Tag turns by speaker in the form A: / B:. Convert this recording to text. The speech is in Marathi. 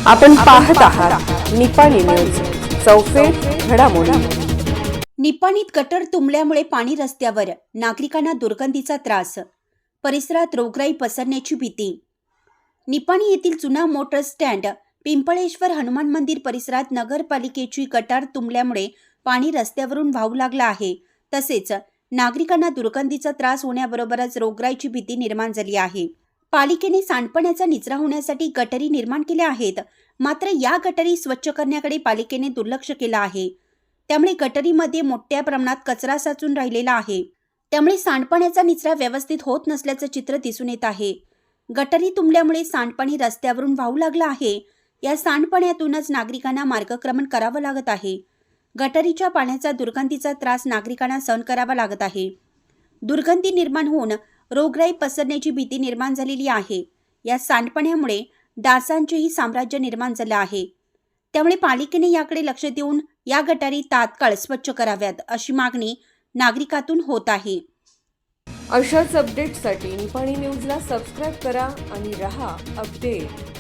A: आपण पाहत आहात निपाणी न्यूज, चौफेर घडामोडी।
B: निपाणीत गटर तुंबल्यामुळे पाणी रस्त्यावर, नागरिकांना दुर्गंधीचा त्रास, परिसरात रोगराई पसरण्याची भीती। निपाणी येथील जुना मोटर स्टँड, पिंपळेश्वर हनुमान मंदिर परिसरात नगरपालिकेची गटार तुंबल्यामुळे पाणी रस्त्यावरून वाहू लागलं आहे। तसेच नागरिकांना दुर्गंधीचा त्रास होण्याबरोबरच रोगराईची भीती निर्माण झाली आहे। पालिकेने सांडपाण्याचा निचरा होण्यासाठी गटारी निर्माण केल्या आहेत, मात्र या गटारी स्वच्छ करण्याकडे पालिकेने दुर्लक्ष केलं आहे। त्यामुळे गटारीमध्ये मोठ्या प्रमाणात कचरा साचून राहिलेला आहे। त्यामुळे सांडपाण्याचा निचरा व्यवस्थित होत नसल्याचं चित्र दिसून येत आहे। गटारी तुंबल्यामुळे सांडपाणी रस्त्यावरून वाहू लागलं आहे। या सांडपाण्यातूनच नागरिकांना मार्गक्रमण करावं लागत आहे। गटारीच्या पाण्याचा दुर्गंधीचा त्रास नागरिकांना सहन करावा लागत आहे। दुर्गंधी निर्माण होऊन रोगराई पसरण्याची भीती निर्माण झालेली आहे। या सांडपाण्यामुळे डासांचेही साम्राज्य निर्माण झालं आहे। त्यामुळे पालिकेने याकडे लक्ष देऊन या गटारी तात्काळ स्वच्छ कराव्यात, अशी मागणी नागरिकातून होत आहे।
A: अशाच अपडेट्ससाठी निपाणी न्यूजला सबस्क्राईब करा आणि रहा अपडेट।